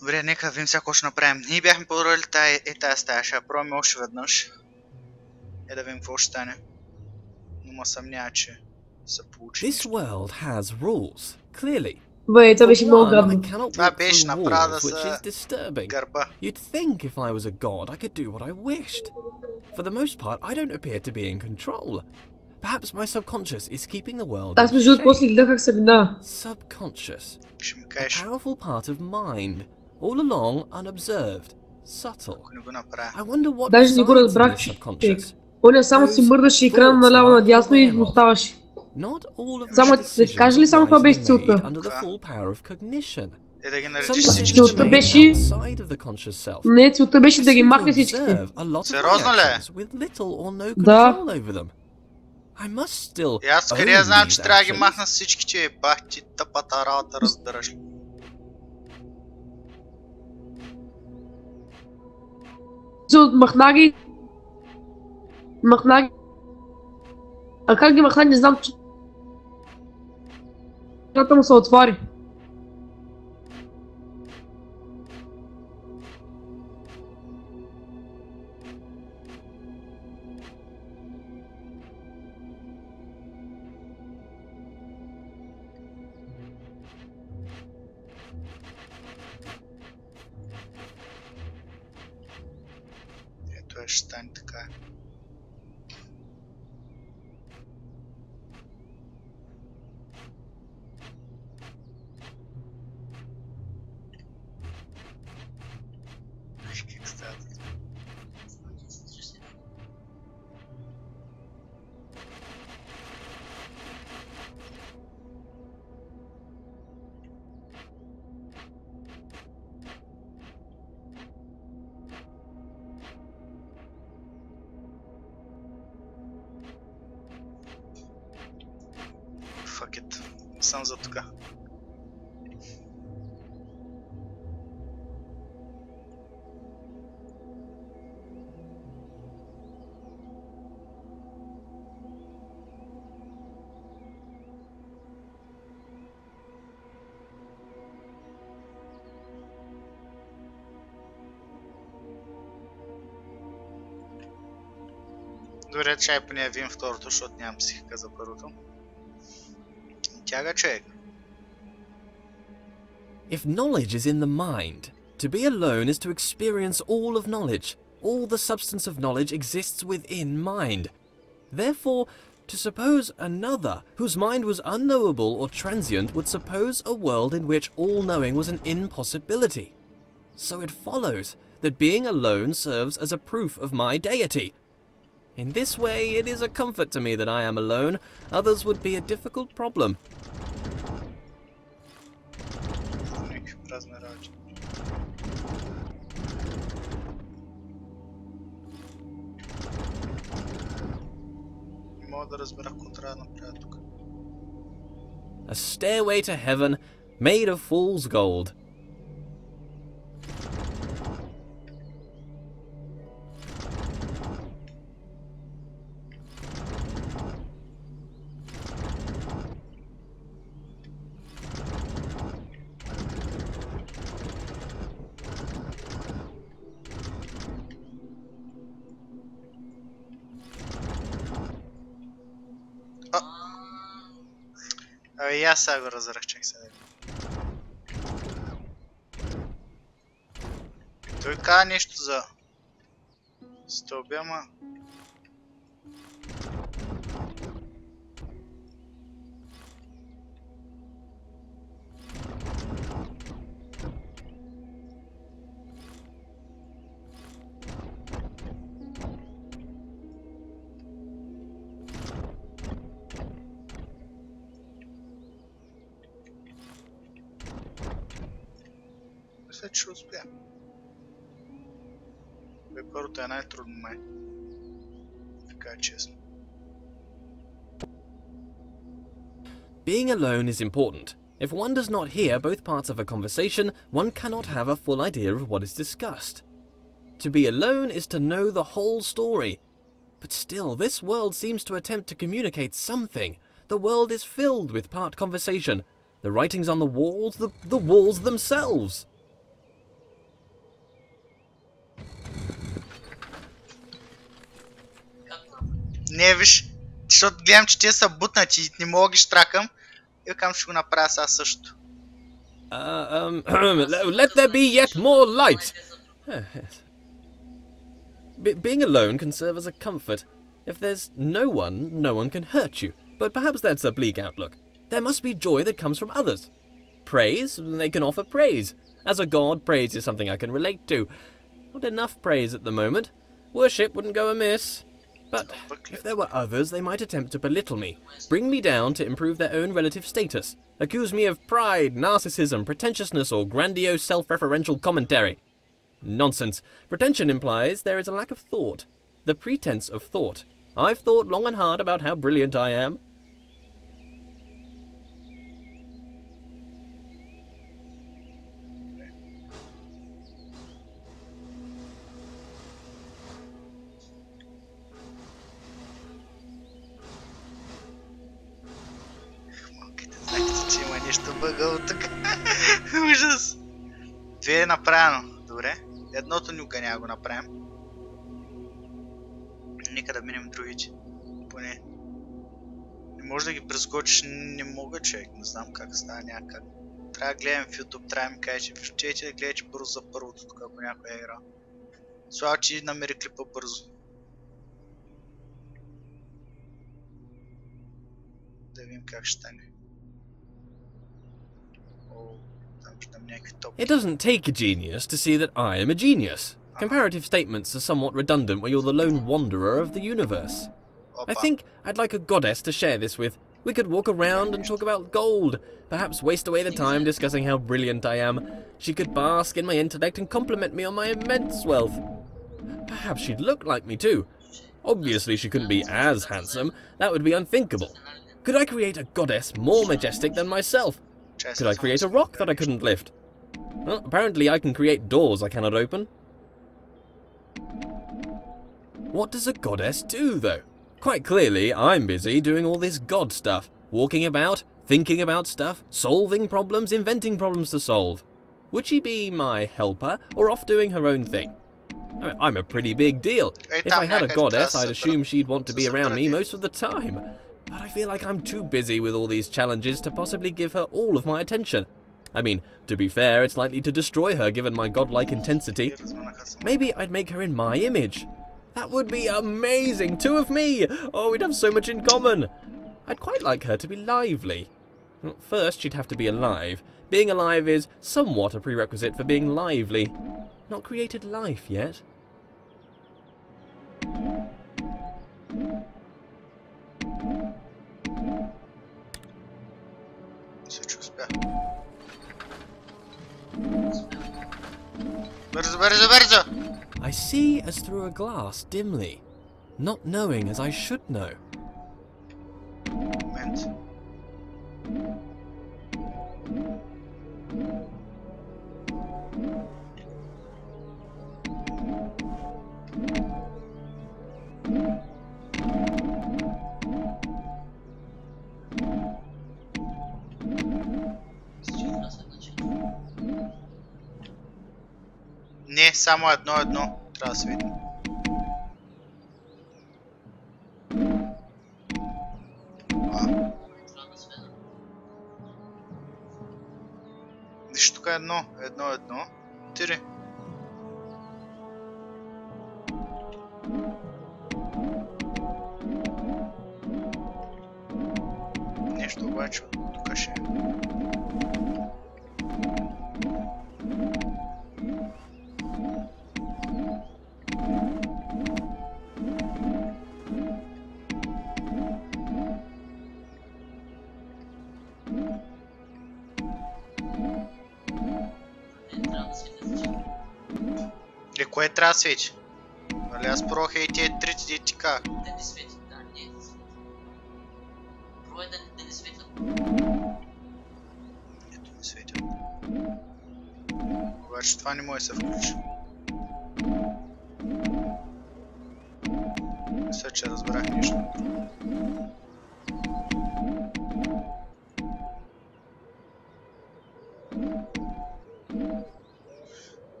Добре, нека видим сега какво ще направим. Ние бяхме подробили тази стая, ще я пробваме още веднъж. Да видим какво ще стане. Но ма съмнява, че се получи This нещо. world has rules, clearly. Бе, това беше много I гадно. cannot Това walk беше through направо да walls, which is се disturbing. гърба. You'd think if I was a god, I could do what I wished. For the most part, I don't appear to be in control. Perhaps my subconscious is keeping the world Аз in между другото после shape. гледах как се минава. Subconscious. Ще ми A кажеш, powerful part of mind, all along unobserved, subtle. ако не го направя. I wonder what Даже не го resides in разбрах, this че subconscious. оня само си мърдаше екрана наляво надясно и оставаше. Not all of Само my да кажа ли само това беше целта? decisions under the full power of cognition. Да ги Some наречеш decisions всички. Целта are made беше- outside of the conscious self. Не, целта беше да ги I seem to махне всичките. observe a lot of Сериозно ли? reactions with little or no Да. control over them. I must still И аз къде own знам, these че трябва да ги actions. махна всички, че бах ти тъпата работа, разбираш ли. Махна ги. Махна ги. А как ги махна, не знам, че... Вратата му се отвори. Ето ще стане така. Как става? Fuck it. Съм за тука. Добре, чай поне видим второто, защото нямам психика за първото. Тяга човек. If knowledge is in the mind, to be alone is to experience all of knowledge. All the substance of knowledge exists within mind. Therefore, to suppose another, whose mind was unknowable or transient, would suppose a world in which all knowing was an impossibility. So it follows that being alone serves as a proof of my deity. In this way, it is a comfort to me that I am alone. Others would be a difficult problem. Някакви празни работи. Не мога да разбера какво трябва да направя тук. A stairway to heaven made of fool's gold. Абе и аз сега го разбрах, чак сега. Той каза нещо за стълби, ама... Мисля, че ще успя. Бе, първото е най-трудно май. Така е честно. Being alone is important. If one does not hear both parts of a conversation, one cannot have a full idea of what is discussed. To be alone is to know the whole story. But still, this world seems to attempt to communicate something. The world is filled with part conversation. The writings on the walls themselves. Не, виж, защото гледам, че те са бутнати и не мога ги штракам. И викам, ще го направя сега също. Let there be yet more light. Being alone can serve as a comfort. If there's no one can hurt you. But perhaps that's a bleak outlook. There must be joy that comes from others. Praise, they can offer praise. As a god, praise is something I can relate to. Not enough praise at the moment. Worship wouldn't go amiss. But if there were others, they might attempt to belittle me, bring me down to improve their own relative status, accuse me of pride, narcissism, pretentiousness, or grandiose self-referential commentary. Nonsense. Pretension implies there is a lack of thought. The pretense of thought. I've thought long and hard about how brilliant I am. Че има нещо бъгало тук. Ужас. Две е направено. Добре. Едното нюка няма го направим. Нека да минем другите. Поне. Не може да ги прескочиш. Не мога, човек. Не знам как става някак. Трябва да гледам в YouTube. Трябва да ми кажеш. Вчете да гледаш бързо за първото тук, ако някой е играл. Слава, че намери клипа бързо. Да видим как ще стане. It doesn't take a genius to see that I am a genius. Comparative statements are somewhat redundant when you're the lone wanderer of the universe. I think I'd like a goddess to share this with. We could walk around and talk about gold, perhaps waste away the time discussing how brilliant I am. She could bask in my intellect and compliment me on my immense wealth. Perhaps she'd look like me too. Obviously she couldn't be as handsome. That would be unthinkable. Could I create a goddess more majestic than myself? Could I create a rock that I couldn't lift? Well, apparently I can create doors I cannot open. What does a goddess do, though? Quite clearly, I'm busy doing all this god stuff. Walking about, thinking about stuff, solving problems, inventing problems to solve. Would she be my helper, or off doing her own thing? I'm a pretty big deal. If I had a goddess, I'd assume she'd want to be around me most of the time. But I feel like I'm too busy with all these challenges to possibly give her all of my attention. I mean, to be fair, it's likely to destroy her given my godlike intensity. Maybe I'd make her in my image. That would be amazing! Two of me! Oh, we'd have so much in common! I'd quite like her to be lively. Well, first, she'd have to be alive. Being alive is somewhat a prerequisite for being lively. Not created life yet. I see as through a glass dimly, not knowing as I should know. Не, само едно трябва да се види. Виж тук едно. Тири. Нещо обаче тук ще е. Кое трябва да свети? Нали аз пробвах и тези трите дети как? Да не свети, да, не. Пробвай да не светят. Ето не светят. Обаче това не може да се включи. Мисля, че разбрах нещо.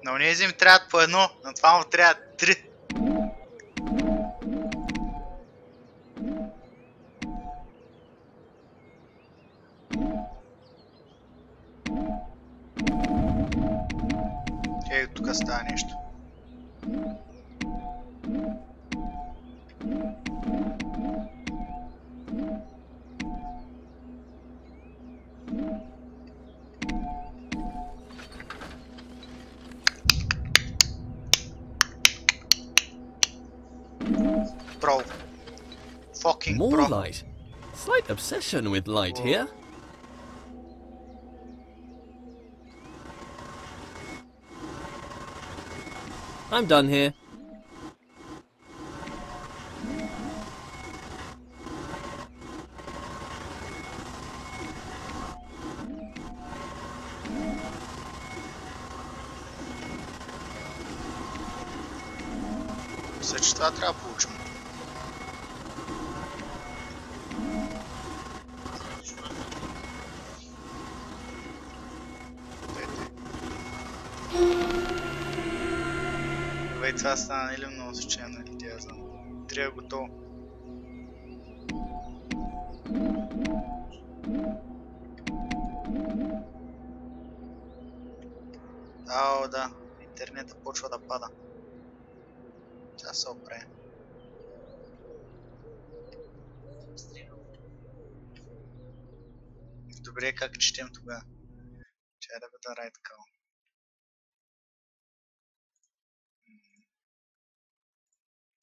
На онези им трябват по едно, на това му трябват три. тук става нещо. Bro. Fucking More bro. light. Slight obsession with light here. I'm done here. Мисля, че това трябва да получим. Добре, това стана или много случайно, или тя знам. Трябва готово. Ао, да. Интернета почва да пада. Тя се оправи. Добре, как четем тогава? Чай да бъда рай такава.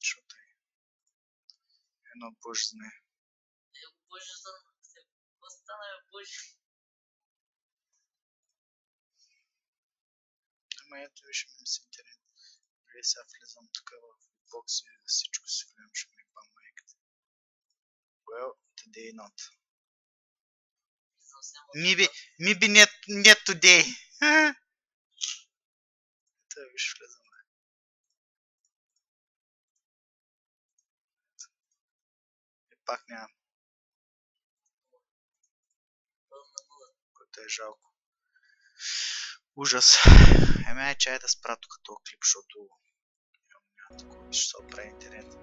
Защото е. Едно боже знае. Боже, се остана Боже. Ама ето виж ми с интернет. Добре, сега влизам тук в бокс и всичко си влизам, ще ми ба майката. Well, today not. Maybe not today. Ето виж влизам. И пак нямам. Което е жалко. Ужас. Еми чай да спра тук този клип, защото няма такова, ще се оправи интернет.